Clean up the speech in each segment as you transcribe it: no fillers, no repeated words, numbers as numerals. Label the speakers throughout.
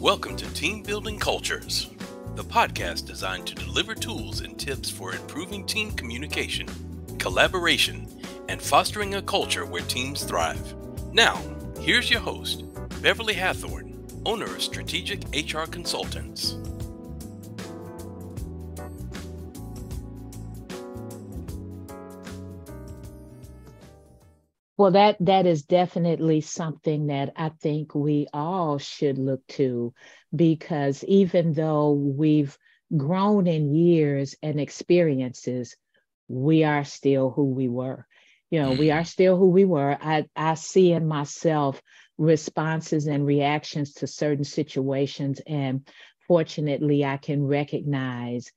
Speaker 1: Welcome to Team Building Cultures, the podcast designed to deliver tools and tips for improving team communication, collaboration, and fostering a culture where teams thrive. Now, here's your host, Beverly Hathorn, owner of Strategic HR Consultants.
Speaker 2: Well, that is definitely something that I think we all should look to, because even though we've grown in years and experiences, we are still who we were. We are still who we were. I see in myself responses and reactions to certain situations, and fortunately, I can recognize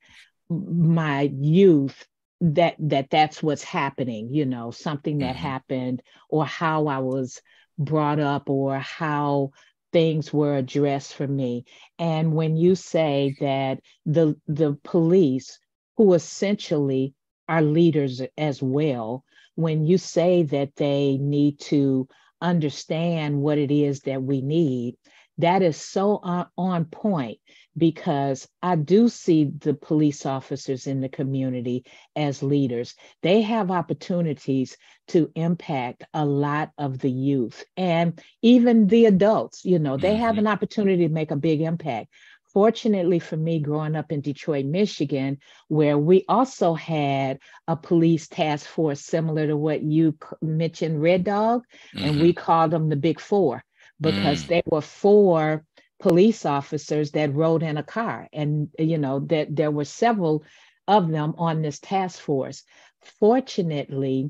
Speaker 2: my youth that's what's happening, something that happened, or how I was brought up, or how things were addressed for me. And when you say that the police, who essentially are leaders as well, when you say that they need to understand what it is that we need, that is so on point, because I do see the police officers in the community as leaders. They have opportunities to impact a lot of the youth and even the adults. They have an opportunity to make a big impact. Fortunately for me, growing up in Detroit, Michigan, where we also had a police task force similar to what you mentioned, Red Dog, and we called them the Big Four, because they were four police officers that rode in a car. And, that there were several of them on this task force. Fortunately,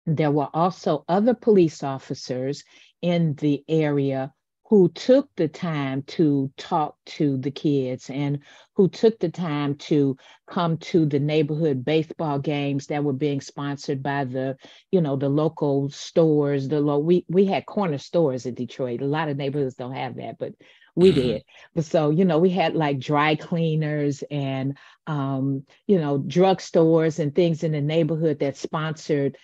Speaker 2: there were also other police officers in the area who took the time to talk to the kids, and who took the time to come to the neighborhood baseball games that were being sponsored by the local stores. We had corner stores in Detroit. A lot of neighborhoods don't have that, but we did. But so, we had like dry cleaners and, drug stores and things in the neighborhood that sponsored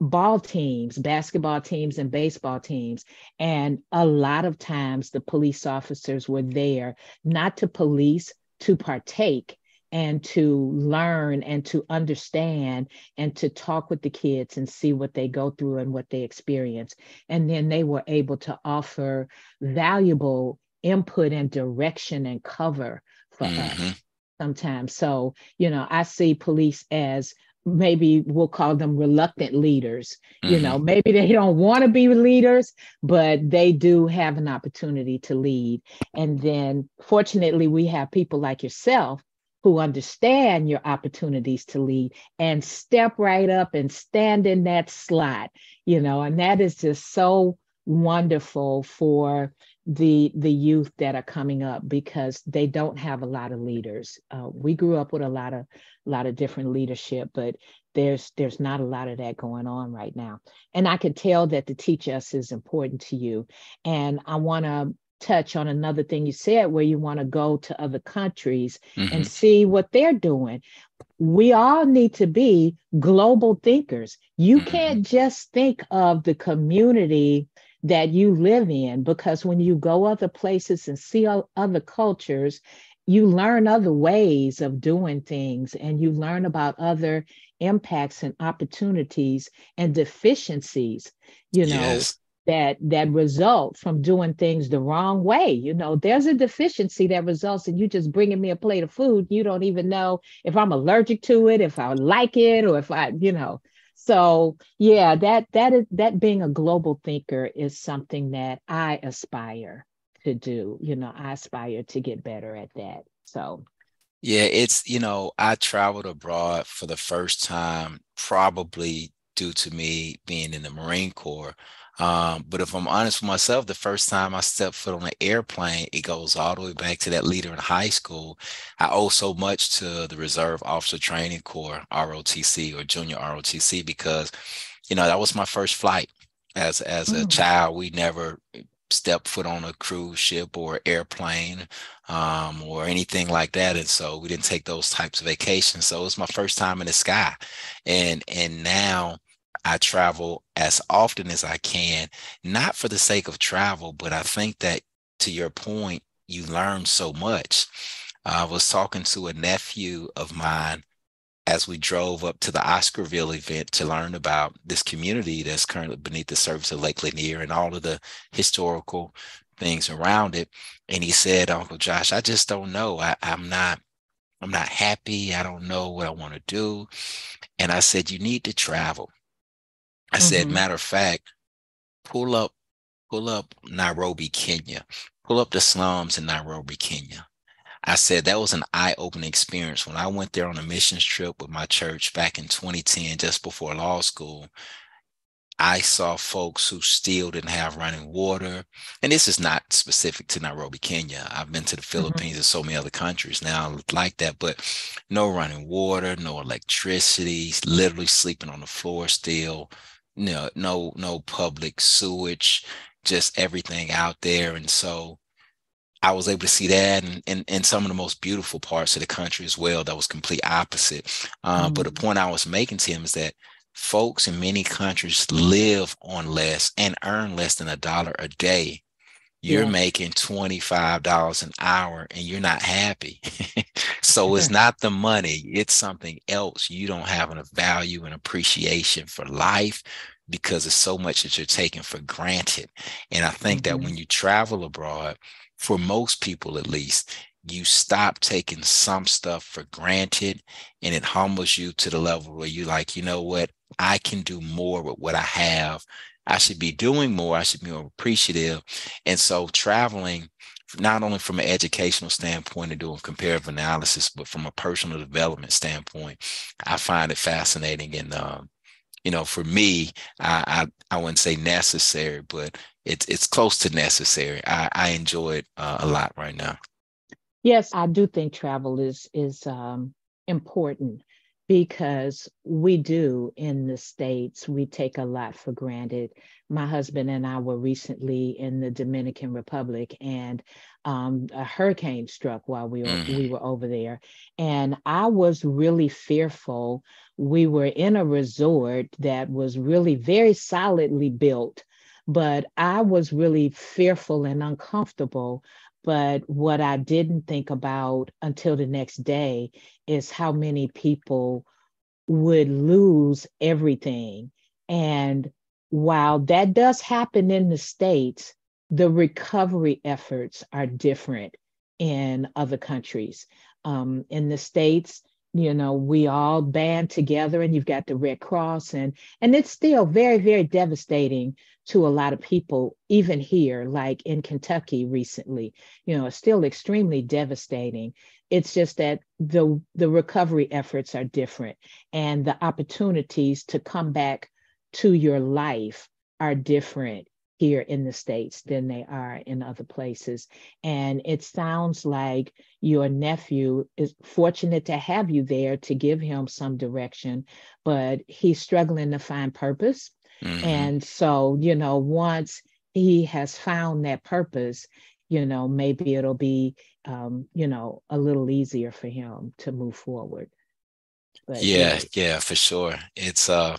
Speaker 2: ball teams, basketball teams, and baseball teams. And a lot of times the police officers were there not to police, to partake and to learn and to understand and to talk with the kids and see what they go through and what they experience. And then they were able to offer valuable input and direction and cover for us sometimes. So, I see police as, maybe we'll call them reluctant leaders. Maybe they don't want to be leaders, but they do have an opportunity to lead. And then fortunately, we have people like yourself who understand your opportunities to lead and step right up and stand in that slot, and that is just so wonderful for the youth that are coming up, because they don't have a lot of leaders. We grew up with a lot of different leadership, but there's not a lot of that going on right now. And I can tell that to teach us is important to you. And I want to touch on another thing you said, where you want to go to other countries and see what they're doing. We all need to be global thinkers. You can't just think of the community that you live in, because when you go other places and see other cultures, you learn other ways of doing things, and you learn about other impacts and opportunities and deficiencies,
Speaker 3: Yes.
Speaker 2: that result from doing things the wrong way. There's a deficiency that results in you just bringing me a plate of food. You don't even know if I'm allergic to it, if I like it, or if So yeah, that being a global thinker is something that I aspire to do. I aspire to get better at that. So
Speaker 3: Yeah, I traveled abroad for the first time, probably due to me being in the Marine Corps. But if I'm honest with myself, the first time I stepped foot on an airplane, it goes all the way back to that leader in high school. I owe so much to the Reserve Officer Training Corps, ROTC, or Junior ROTC, because, that was my first flight. As a child, we never stepped foot on a cruise ship or airplane or anything like that. And so we didn't take those types of vacations. So it was my first time in the sky. And now I travel as often as I can, not for the sake of travel, but I think that, to your point, you learn so much. I was talking to a nephew of mine as we drove up to the Oscarville event to learn about this community that's currently beneath the surface of Lake Lanier and all of the historical things around it. And he said, Uncle Josh, I just don't know. I'm not happy. I don't know what I want to do. And I said, you need to travel. I said,
Speaker 2: Mm-hmm.
Speaker 3: matter of fact, pull up, pull up Nairobi, Kenya. Pull up the slums in Nairobi, Kenya. I said that was an eye-opening experience. When I went there on a missions trip with my church back in 2010, just before law school, I saw folks who still didn't have running water. And this is not specific to Nairobi, Kenya. I've been to the
Speaker 2: Mm-hmm.
Speaker 3: Philippines and so many other countries now like that, but no running water, no electricity, literally sleeping on the floor still, no public sewage, just everything out there. And so I was able to see that and some of the most beautiful parts of the country as well. That was complete opposite. But the
Speaker 2: Mm-hmm.
Speaker 3: point I was making to him is that folks in many countries live on less and earn less than $1 a day. You're
Speaker 2: Yes.
Speaker 3: making $25 an hour and you're not happy. So it's not the money, it's something else. You don't have enough value and appreciation for life because it's so much that you're taking for granted. And I think that
Speaker 2: Mm-hmm.
Speaker 3: when you travel abroad, for most people at least, you stop taking some stuff for granted and it humbles you to the level where you're like, you know what, I can do more with what I have. I should be doing more. I should be more appreciative. And so traveling, not only from an educational standpoint and doing comparative analysis, but from a personal development standpoint, I find it fascinating. And for me, I wouldn't say necessary, but it's close to necessary. I enjoy it a lot right now.
Speaker 2: Yes, I do think travel is important because we do in the States, we take a lot for granted. My husband and I were recently in the Dominican Republic, and a hurricane struck while we
Speaker 3: Mm,
Speaker 2: were over there, and I was really fearful. We were in a resort that was really very solidly built, but I was really fearful and uncomfortable. But what I didn't think about until the next day is how many people would lose everything. And while that does happen in the States, the recovery efforts are different in other countries. In the States, we all band together and you've got the Red Cross and it's still very, very devastating to a lot of people, even here, like in Kentucky recently, it's still extremely devastating. It's just that the recovery efforts are different and the opportunities to come back to your life are different here in the States than they are in other places. And it sounds like your nephew is fortunate to have you there to give him some direction, but he's struggling to find purpose.
Speaker 3: hmm
Speaker 2: And so, once he has found that purpose, maybe it'll be, a little easier for him to move forward. But
Speaker 3: Yeah,
Speaker 2: yes.
Speaker 3: yeah, for sure. It's a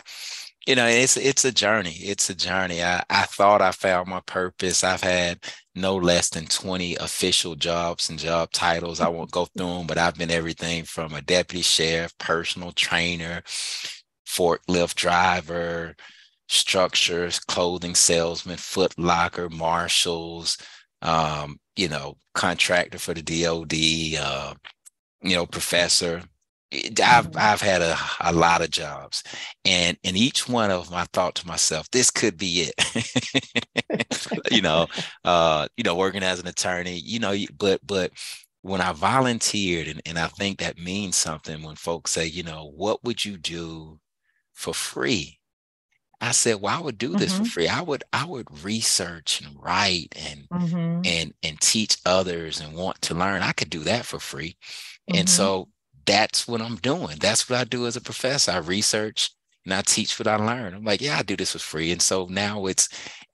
Speaker 3: journey. It's a journey. I thought I found my purpose. I've had no less than 20 official jobs and job titles. I won't go through them, but I've been everything from a deputy sheriff, personal trainer, forklift driver, structures, clothing salesman, Foot Locker, marshals, contractor for the DOD, professor.
Speaker 2: Mhm.
Speaker 3: I've had a lot of jobs, and in each one of them, I thought to myself, this could be it. Working as an attorney, but when I volunteered, and I think that means something when folks say, what would you do for free? I said, well, I would do this for
Speaker 2: Mhm.
Speaker 3: free. I would research and write and
Speaker 2: Mhm.
Speaker 3: and teach others and want to learn. I could do that for free. And
Speaker 2: Mhm.
Speaker 3: so that's what I'm doing. That's what I do as a professor. I research and I teach what I learn. I'm like, yeah, I do this for free. And so now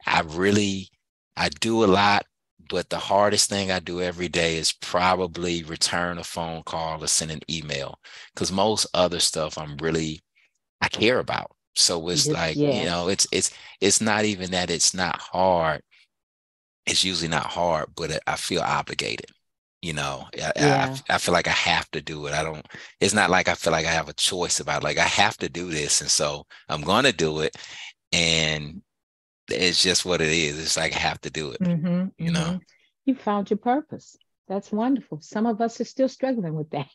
Speaker 3: I do a lot, but the hardest thing I do every day is probably return a phone call or send an email because most other stuff I care about. So it's like,
Speaker 2: Yes.
Speaker 3: it's not even that it's not hard. it's usually not hard, but I feel obligated. You know,
Speaker 2: Yeah.
Speaker 3: I feel like I have to do it. It's not like I feel like I have a choice about it. Like I have to do this. And so I'm going to do it. And it's just what it is. It's like I have to do it,
Speaker 2: Mm-hmm,
Speaker 3: you know?
Speaker 2: mm-hmm. You found your purpose. That's wonderful. Some of us are still struggling with that.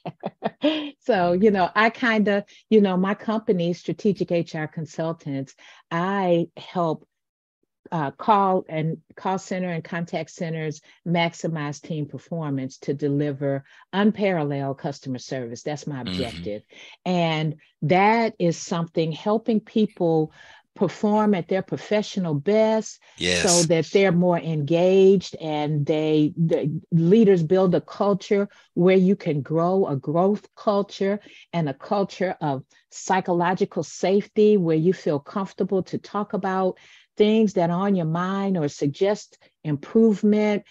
Speaker 2: So, I kind of, my company, Strategic HR Consultants, I help call center and contact centers maximize team performance to deliver unparalleled customer service. That's my
Speaker 3: Mm-hmm.
Speaker 2: objective. And that is something helping people perform at their professional best so
Speaker 3: Yes.
Speaker 2: that they're more engaged, and the leaders build a culture where you can grow, a growth culture and a culture of psychological safety where you feel comfortable to talk about things that are on your mind or suggest improvement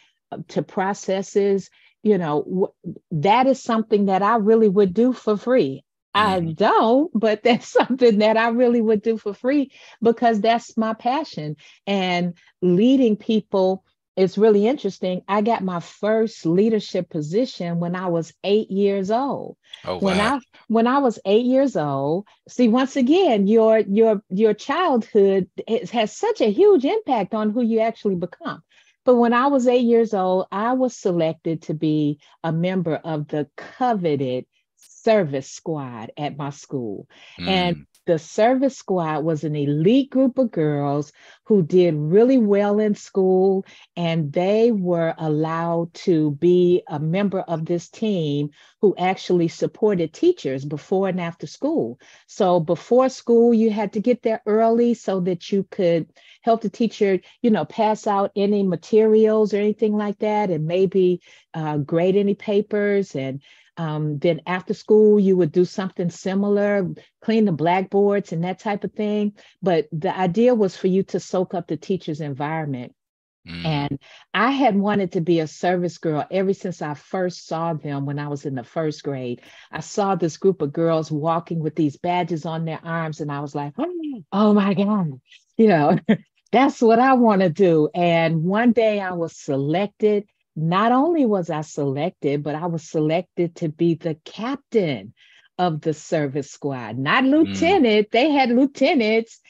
Speaker 2: to processes. That is something that I really would do for free. I
Speaker 3: Mm-hmm.
Speaker 2: don't, but that's something that I really would do for free because that's my passion. And leading people is really interesting. I got my first leadership position when I was 8 years old.
Speaker 3: Oh,
Speaker 2: When
Speaker 3: wow.
Speaker 2: I when I was 8 years old, see, once again, your childhood has such a huge impact on who you actually become. But when I was 8 years old, I was selected to be a member of the coveted service squad at my school. And
Speaker 3: Mm.
Speaker 2: the service squad was an elite group of girls who did really well in school, and they were allowed to be a member of this team who actually supported teachers before and after school. So before school, you had to get there early so that you could help the teacher, pass out any materials or anything like that, and maybe grade any papers. And then after school, you would do something similar, clean the blackboards and that type of thing. But the idea was for you to soak up the teacher's environment.
Speaker 3: Mm.
Speaker 2: And I had wanted to be a service girl ever since I first saw them when I was in the first grade. I saw this group of girls walking with these badges on their arms, and I was like, oh my God, you know, that's what I want to do. And one day I was selected. Not only was I selected, but I was selected to be the captain of the service squad, not
Speaker 3: Mm.
Speaker 2: lieutenant. They had lieutenants.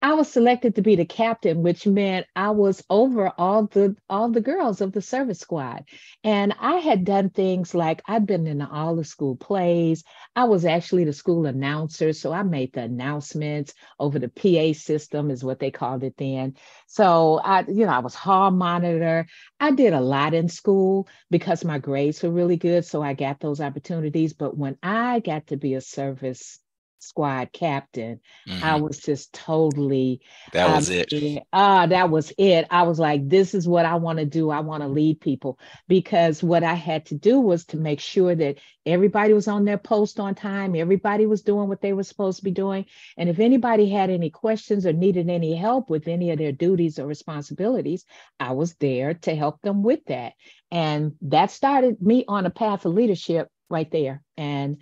Speaker 2: I was selected to be the captain, which meant I was over all the girls of the service squad. And I had done things like I'd been in all the school plays. I was actually the school announcer. So I made the announcements over the PA system, is what they called it then. So I was hall monitor. I did a lot in school because my grades were really good. So I got those opportunities. But when I got to be a service squad captain, I
Speaker 3: Mm-hmm.
Speaker 2: was just totally,
Speaker 3: That was it.
Speaker 2: that was it. I was like, this is what I want to do. I want to lead people, because what I had to do was to make sure that everybody was on their post on time. Everybody was doing what they were supposed to be doing. And if anybody had any questions or needed any help with any of their duties or responsibilities, I was there to help them with that. And that started me on a path of leadership right there. And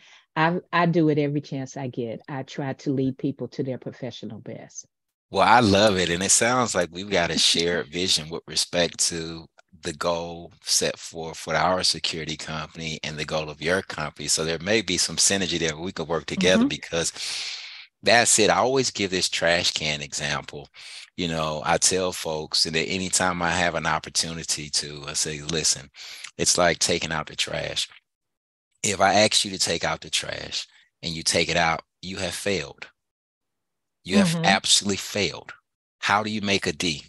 Speaker 2: I do it every chance I get. I try to lead people to their professional best.
Speaker 3: Well, I love it. And it sounds like we've got a shared vision with respect to the goal set for our security company and the goal of your company. So there may be some synergy there where we could work together,
Speaker 2: Hmm.
Speaker 3: because that's it. I always give this trash can example. I tell folks, and that anytime I have an opportunity to, I say, listen, it's like taking out the trash. If I ask you to take out the trash and you take it out, you have failed. You have
Speaker 2: Hmm.
Speaker 3: absolutely failed. How do you make a D?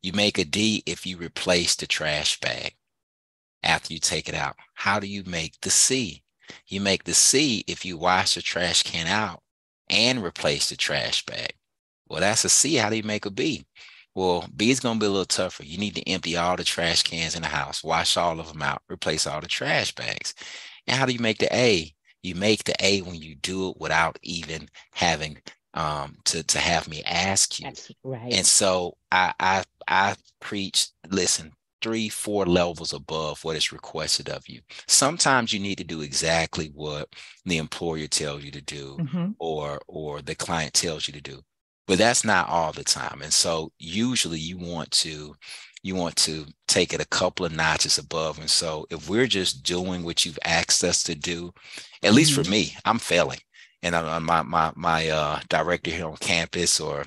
Speaker 3: You make a D if you replace the trash bag after you take it out. How do you make the C? You make the C if you wash the trash can out and replace the trash bag. Well, that's a C. How do you make a B? Well, B is going to be a little tougher. You need to empty all the trash cans in the house, wash all of them out, replace all the trash bags. And how do you make the A? You make the A when you do it without even having to have me ask you.
Speaker 2: That's right.
Speaker 3: And so I preach, listen, 3, 4 levels above what is requested of you. Sometimes you need to do exactly what the employer tells you to do,
Speaker 2: Hmm.
Speaker 3: or the client tells you to do. but that's not all the time. And so usually you want to take it a couple of notches above. And so if we're just doing what you've asked us to do, at least for
Speaker 2: Mm-hmm.
Speaker 3: me, I'm failing. And my director here on campus, or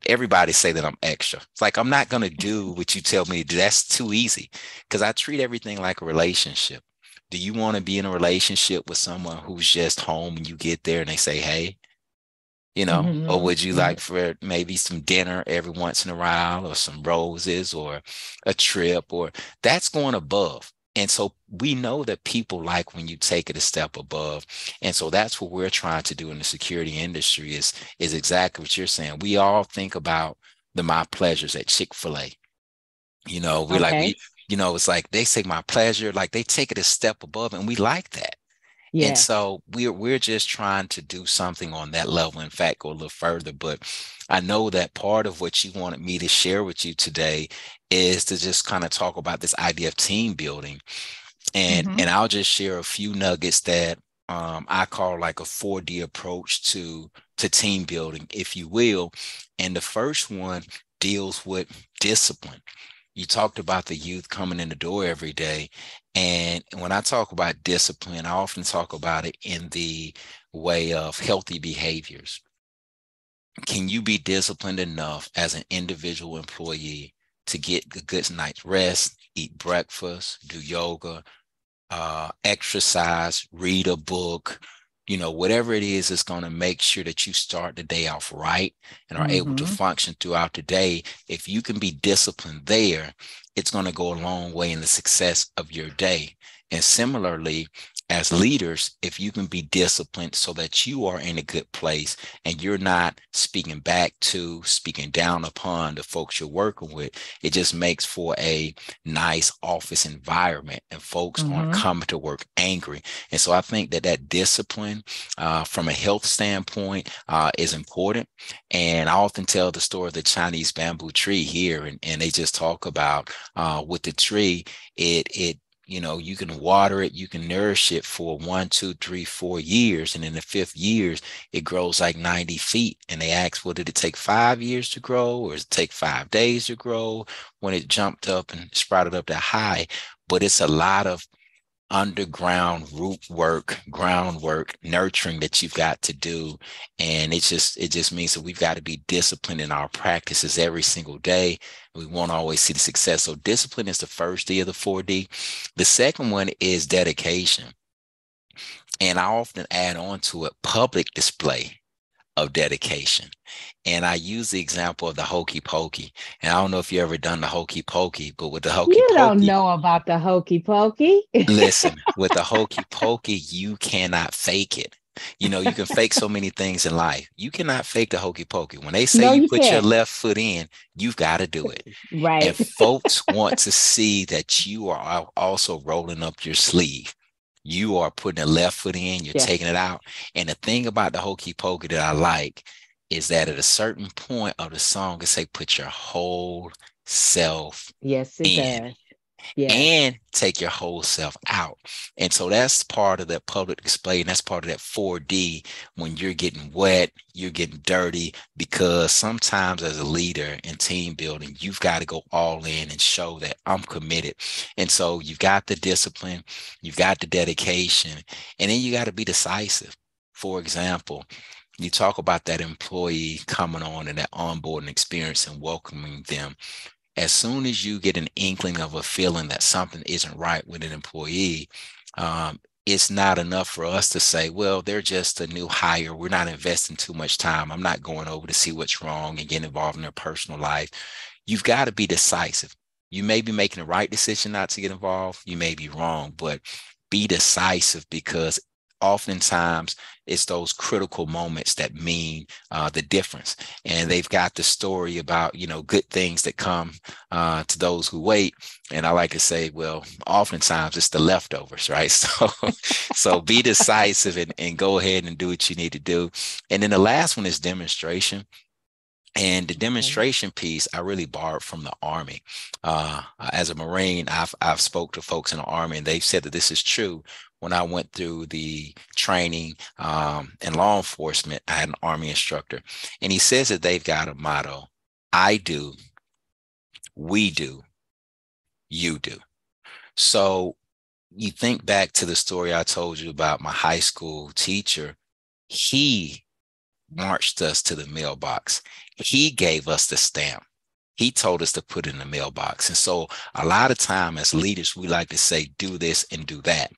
Speaker 3: everybody say that I'm extra. It's like, I'm not going to do what you tell me to do. That's too easy, because I treat everything like a relationship. Do you want to be in a relationship with someone who's just home and you get there and they say, hey, or would you
Speaker 2: Mm-hmm.
Speaker 3: like for maybe some dinner every once in a while, or some roses, or a trip, or that's going above. And so we know that people like when you take it a step above. And so that's what we're trying to do in the security industry is exactly what you're saying. We all think about the my pleasures at Chick-fil-A. We're like,
Speaker 2: Okay.
Speaker 3: it's like they say my pleasure, like they take it a step above, and we like that. And
Speaker 2: Yes.
Speaker 3: so we're just trying to do something on that level. In fact, go a little further. But I know that part of what you wanted me to share with you today is to just kind of talk about this idea of team building. And
Speaker 2: Mm-hmm.
Speaker 3: and I'll just share a few nuggets that I call like a 4D approach to team building, if you will. And the first one deals with discipline. You talked about the youth coming in the door every day. And when I talk about discipline, I often talk about it in the way of healthy behaviors. Can you be disciplined enough as an individual employee to get a good night's rest, eat breakfast, do yoga, exercise, read a book, whatever it is that's going to make sure that you start the day off right and are able to
Speaker 2: Mm-hmm.
Speaker 3: function throughout the day? If you can be disciplined there, it's going to go a long way in the success of your day. And similarly, as leaders, if you can be disciplined so that you are in a good place and you're not speaking down upon the folks you're working with, it just makes for a nice office environment, and folks aren't
Speaker 2: Mm-hmm.
Speaker 3: coming to work angry. And so I think that discipline, from a health standpoint, is important. And I often tell the story of the Chinese bamboo tree here, and they just talk about with the tree, it you can water it, you can nourish it for 1, 2, 3, 4 years. And in the fifth years, it grows like 90 feet. And they ask, well, did it take 5 years to grow, or does it take 5 days to grow when it jumped up and sprouted up that high? But it's a lot of underground root work, groundwork, nurturing that you've got to do. And it just means that we've got to be disciplined in our practices every single day. We won't always see the success. So discipline is the first D of the 4D. The second one is dedication. And I often add on to it public display of dedication. And I use the example of the hokey pokey. And I don't know if you ever done the hokey pokey, but with the hokey
Speaker 2: You don't
Speaker 3: pokey,
Speaker 2: know about the hokey pokey.
Speaker 3: listen, with the hokey pokey, you cannot fake it. You can fake so many things in life. You cannot fake the hokey pokey. When they say
Speaker 2: No,
Speaker 3: you
Speaker 2: you
Speaker 3: put your
Speaker 2: can't.
Speaker 3: left foot in, you've got to do it. And
Speaker 2: Right.
Speaker 3: folks want to see that you are also rolling up your sleeve. You are putting the left foot in, you're
Speaker 2: Yes.
Speaker 3: taking it out. And the thing about the hokey pokey that I like is that at a certain point of the song, it say, put your whole self
Speaker 2: Yes, it
Speaker 3: in
Speaker 2: does. Yes.
Speaker 3: and take your whole self out. And so that's part of that public display. And that's part of that 4D. When you're getting wet, you're getting dirty, because sometimes as a leader in team building, you've got to go all in and show that I'm committed. And so you've got the discipline, you've got the dedication, and then you got to be decisive. For example, you talk about that employee coming on and that onboarding experience and welcoming them. As soon as you get an inkling of a feeling that something isn't right with an employee, it's not enough for us to say, well, they're just a new hire. We're not investing too much time. I'm not going over to see what's wrong and get involved in their personal life. You've got to be decisive. You may be making the right decision not to get involved. You may be wrong, but be decisive, because oftentimes it's those critical moments that mean the difference. And they've got the story about, good things that come to those who wait. And I like to say, well, oftentimes it's the leftovers, right? So be decisive and go ahead and do what you need to do. And then the last one is demonstration. And the
Speaker 2: Okay.
Speaker 3: demonstration piece, I really borrowed from the Army. As a Marine, I've spoke to folks in the Army, and they've said that this is true. when I went through the training in law enforcement. I had an Army instructor, and he says that they've got a motto: I do, we do, you do. So you think back to the story I told you about my high school teacher. He marched us to the mailbox. He gave us the stamp. He told us to put it in the mailbox. And so a lot of time as leaders, we like to say, do this and do that.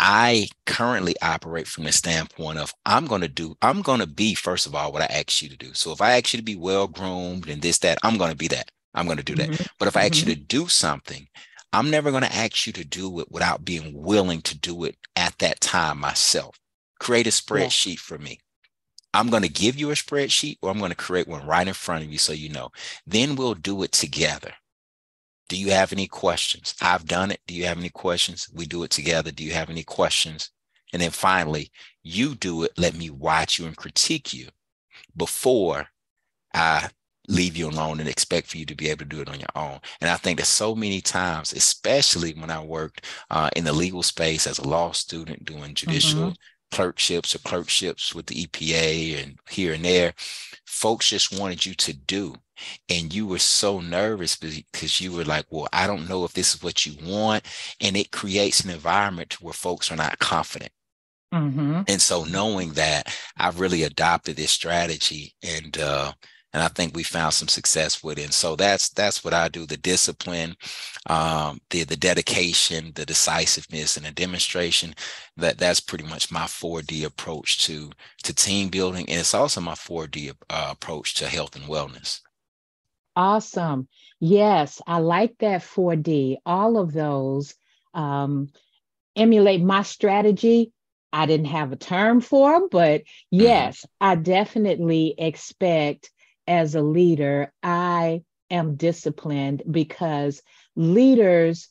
Speaker 3: I currently operate from the standpoint of I'm going to be, first of all, what I ask you to do. So if I ask you to be well-groomed and this, that, I'm going to be that. I'm going to do that. But if I ask you to do something, I'm never going to ask you to do it without being willing to do it at that time myself. Create a spreadsheet for me. I'm going to give you a spreadsheet, or I'm going to create one right in front of you so you know. Then we'll do it together. Do you have any questions? I've done it. Do you have any questions? We do it together. Do you have any questions? And then finally, you do it. Let me watch you and critique you before I leave you alone and expect for you to be able to do it on your own. And I think that so many times, especially when I worked in the legal space as a law student doing judicial clerkships or clerkships with the EPA and here and there, folks just wanted you to do. And you were so nervous because you were like, well, I don't know if this is what you want. And it creates an environment where folks are not confident. And so knowing that, I've really adopted this strategy, and I think we found some success with it. And so that's what I do: the discipline, the dedication, the decisiveness, and the demonstration. That's pretty much my 4D approach to team building, and it's also my 4D approach to health and wellness.
Speaker 2: Awesome. Yes, I like that 4D. All of those emulate my strategy. I didn't have a term for them, but yes, I definitely expect as a leader, I am disciplined, because leaders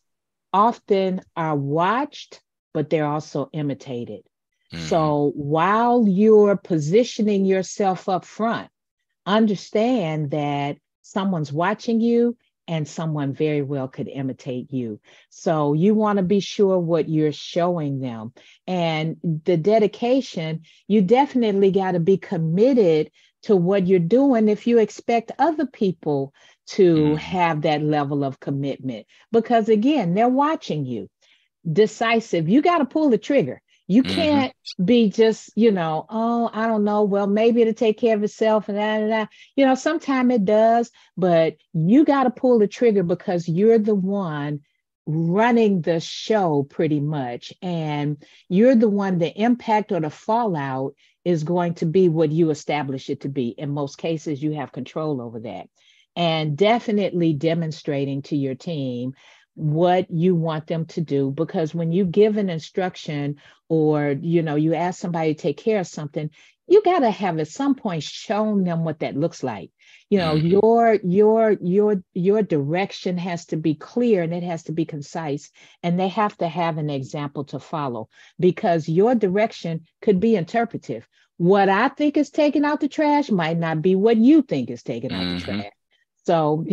Speaker 2: often are watched, but they're also imitated. So while you're positioning yourself up front, understand that someone's watching you and someone very well could imitate you. So you want to be sure what you're showing them. And the dedication, you definitely got to be committed to what you're doing if you expect other people to have that level of commitment. Because again, they're watching you. Decisive, you got to pull the trigger. You can't be just, oh, I don't know, well, maybe it'll take care of itself and that. Sometimes it does, but you got to pull the trigger because you're the one running the show pretty much. And you're the one, the impact or the fallout is going to be what you establish it to be. In most cases, you have control over that. And definitely demonstrating to your team what you want them to do, because when you give an instruction or you ask somebody to take care of something, you got to have at some point shown them what that looks like. Your direction has to be clear and it has to be concise, and they have to have an example to follow, because your direction could be interpretive. What I think is taking out the trash might not be what you think is taking out the trash. So,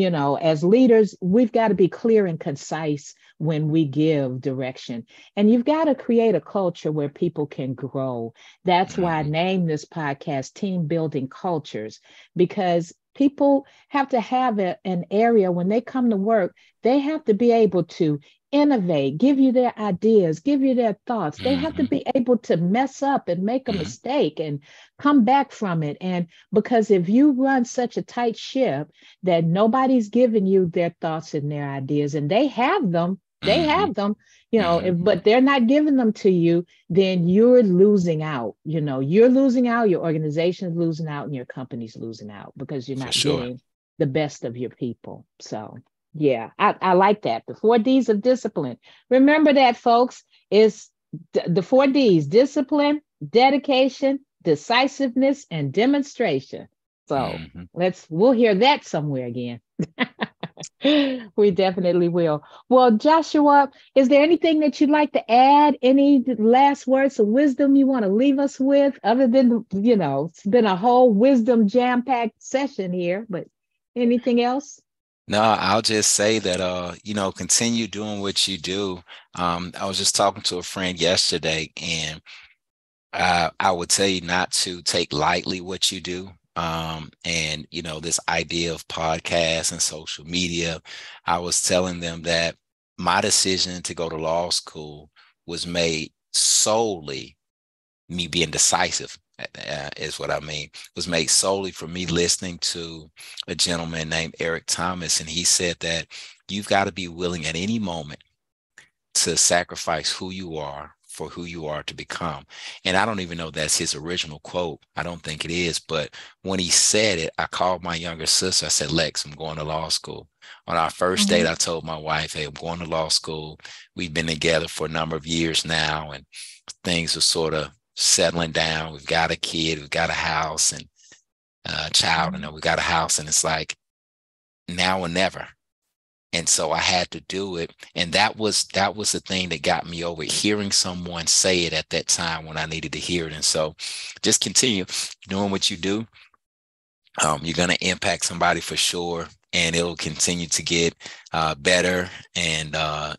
Speaker 2: as leaders, we've got to be clear and concise when we give direction. And you've got to create a culture where people can grow. That's why I named this podcast Team Building Cultures, because people have to have an area when they come to work, they have to be able to innovate, give you their ideas, give you their thoughts. They have to be able to mess up and make a mistake and come back from it. And because if you run such a tight ship that nobody's giving you their thoughts and their ideas, and they have them, but they're not giving them to you, then you're losing out. You're losing out, your organization's losing out, and your company's losing out because you're not getting the best of your people. So yeah, I like that. The 4 Ds of discipline. Remember that, folks. Is the 4 Ds: discipline, dedication, decisiveness, and demonstration. So we'll hear that somewhere again. We definitely will. Well, Joshua, is there anything that you'd like to add? Any last words of wisdom you want to leave us with, other than, it's been a whole wisdom jam-packed session here, but anything else?
Speaker 3: No, I'll just say that, continue doing what you do. I was just talking to a friend yesterday, and I would tell you not to take lightly what you do. And this idea of podcasts and social media, I was telling them that my decision to go to law school was made solely me being decisive, is what I mean, was made solely for me listening to a gentleman named Eric Thomas. And he said that you've got to be willing at any moment to sacrifice who you are for who you are to become. And I don't even know that's his original quote. I don't think it is. But when he said it, I called my younger sister. I said, Lex, I'm going to law school. On our first date, I told my wife, hey, I'm going to law school. We've been together for a number of years now, and things are sort of settling down. We've got a kid, we've got a house and a child, and then we got a house, and it's like now or never. And so I had to do it. And that was the thing that got me over it, hearing someone say it at that time when I needed to hear it. And so just continue doing what you do. You're going to impact somebody for sure, and it'll continue to get better, and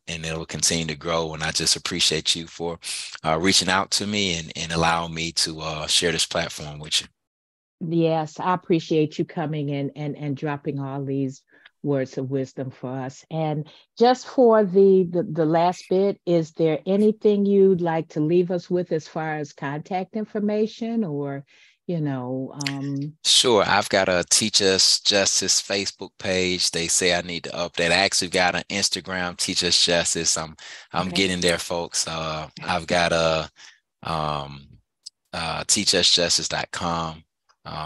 Speaker 3: it'll continue to grow. And I just appreciate you for reaching out to me and allowing me to share this platform with you.
Speaker 2: Yes, I appreciate you coming in and dropping all these words of wisdom for us. And just for the last bit, is there anything you'd like to leave us with as far as contact information, or
Speaker 3: Sure. I've got a Teach Us Justice Facebook page. They say I need to update. I actually got an Instagram, Teach Us Justice. I'm getting there, folks. I've got a teachusjustice.com.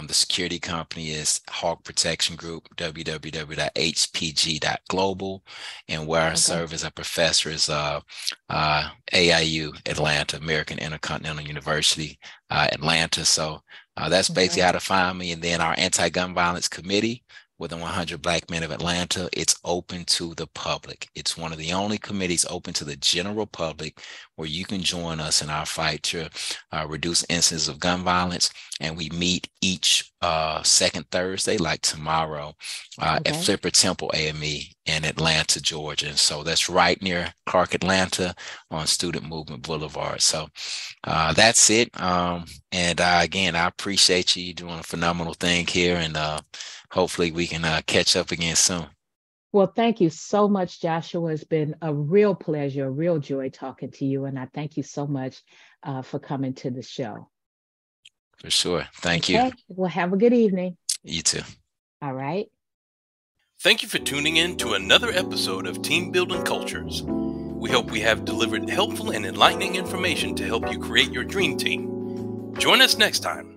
Speaker 3: The security company is Hawque Protection Group, www.hpg.global. And where I serve as a professor is AIU, Atlanta, American Intercontinental University, Atlanta. So that's basically how to find me. And then our anti-gun violence committee with the 100 Black Men of Atlanta, it's open to the public. It's one of the only committees open to the general public where you can join us in our fight to reduce incidents of gun violence. And we meet each second Thursday, like tomorrow, at Flipper Temple AME in Atlanta, Georgia. And so that's right near Clark, Atlanta on Student Movement Boulevard. So that's it. Again, I appreciate you. You're doing a phenomenal thing here, and hopefully we can catch up again soon.
Speaker 2: Well, thank you so much, Joshua. It's been a real pleasure, a real joy talking to you. And I thank you so much for coming to the show.
Speaker 3: For sure. Thank you.
Speaker 2: Well, have a good evening.
Speaker 3: You too.
Speaker 2: All right.
Speaker 1: Thank you for tuning in to another episode of Team Building Cultures. We hope we have delivered helpful and enlightening information to help you create your dream team. Join us next time